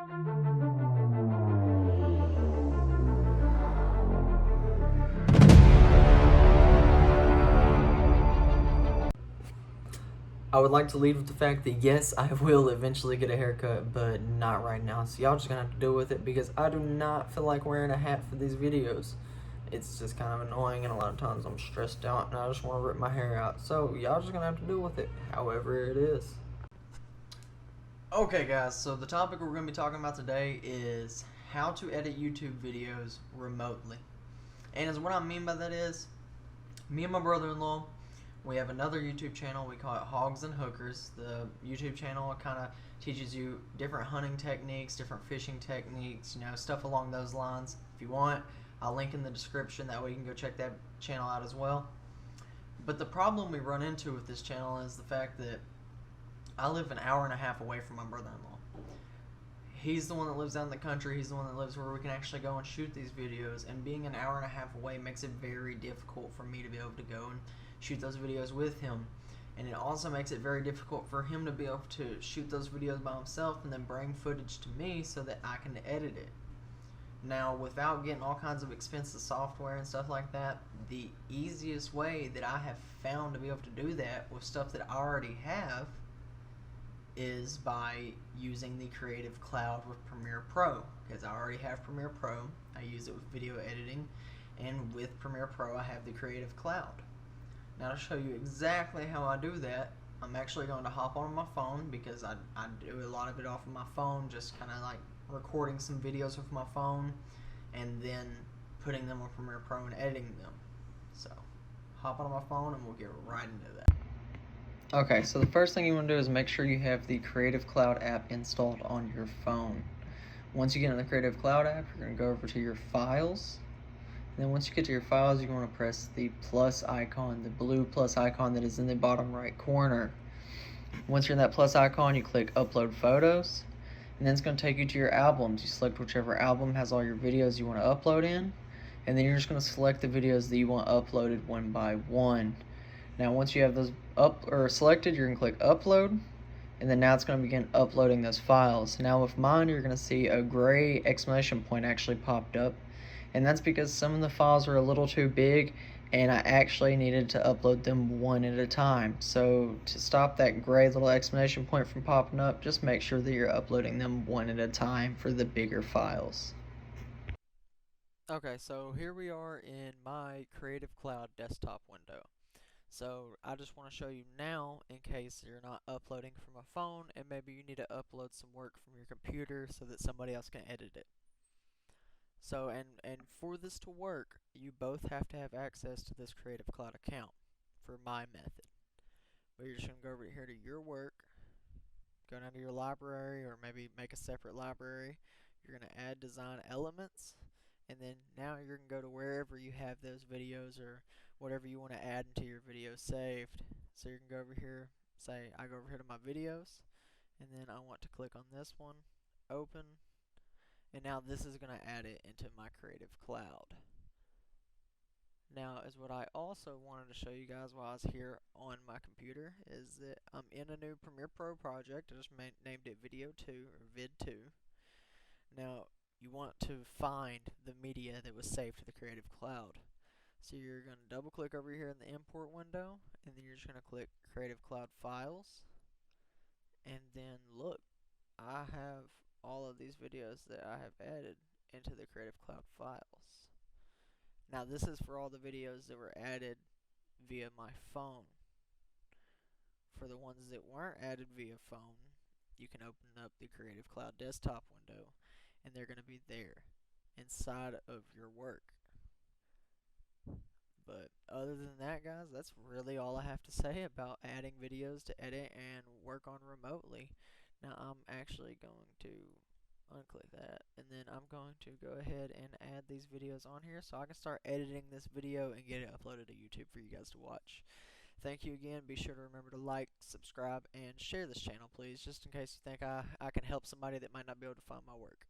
I would like to lead with the fact that yes, I will eventually get a haircut, but not right now. So y'all just gonna have to deal with it because I do not feel like wearing a hat for these videos. It's just kind of annoying, and a lot of times I'm stressed out and I just want to rip my hair out. So y'all just gonna have to deal with it, however it is. Okay, guys. So the topic we're gonna be talking about today is how to edit YouTube videos remotely. And as what I mean by that is, me and my brother-in-law, we have another YouTube channel. We call it Hogs and Hookers. The YouTube channel kind of teaches you different hunting techniques, different fishing techniques, stuff along those lines. If you want, I'll link in the description. That way you can go check that channel out as well. But the problem we run into with this channel is the fact that I live an hour and a half away from my brother-in-law. He's the one that lives out in the country. He's the one that lives where we can actually go and shoot these videos. And being an hour and a half away makes it very difficult for me to be able to go and shoot those videos with him. And it also makes it very difficult for him to be able to shoot those videos by himself and then bring footage to me so that I can edit it. Now, without getting all kinds of expensive software and stuff like that, the easiest way that I have found to be able to do that with stuff that I already have is by using the Creative Cloud with Premiere Pro, because I already have Premiere Pro. I use it with video editing, and with Premiere Pro I have the Creative Cloud. Now, to show you exactly how I do that, I'm actually going to hop on my phone, because I do a lot of it off of my phone, just kind of like recording some videos with my phone and then putting them on Premiere Pro and editing them. So hop on my phone and we'll get right into that. Okay, so the first thing you want to do is make sure you have the Creative Cloud app installed on your phone. Once you get in the Creative Cloud app, you're going to go over to your files. And then once you get to your files, you want to press the plus icon, the blue plus icon that is in the bottom right corner. Once you're in that plus icon, you click Upload Photos. And then it's going to take you to your albums. You select whichever album has all your videos you want to upload in. And then you're just going to select the videos that you want uploaded one by one. Now, once you have those selected, you're going to click Upload, and then now it's going to begin uploading those files. Now, with mine, you're going to see a gray exclamation point actually popped up, and that's because some of the files are a little too big, and I actually needed to upload them one at a time. So to stop that gray little exclamation point from popping up, just make sure that you're uploading them one at a time for the bigger files. Okay, so here we are in my Creative Cloud desktop window. So I just want to show you now, in case you're not uploading from a phone and maybe you need to upload some work from your computer so that somebody else can edit it. So and for this to work, you both have to have access to this Creative Cloud account for my method. But you're just going to go over here to your work, go down to your library, or maybe make a separate library. You're going to add design elements, and then now you're going to go to wherever you have those videos or whatever you want to add into your video saved. So you can go over here, say I go over here to my videos, and then I want to click on this one, open, and now this is going to add it into my Creative Cloud. Now, is what I also wanted to show you guys while I was here on my computer is that I'm in a new Premiere Pro project. I just named it Video 2 or Vid 2. Now, you want to find the media that was saved to the Creative Cloud. So you're going to double click over here in the import window, and then you're just going to click Creative Cloud Files, and then look, I have all of these videos that I have added into the Creative Cloud Files. Now this is for all the videos that were added via my phone. For the ones that weren't added via phone, you can open up the Creative Cloud desktop window, and they're going to be there inside of your work. But other than that, guys, that's really all I have to say about adding videos to edit and work on remotely. Now I'm actually going to unclick that, and then I'm going to go ahead and add these videos on here so I can start editing this video and get it uploaded to YouTube for you guys to watch. Thank you again. Be sure to remember to like, subscribe, and share this channel, please, just in case you think I can help somebody that might not be able to find my work.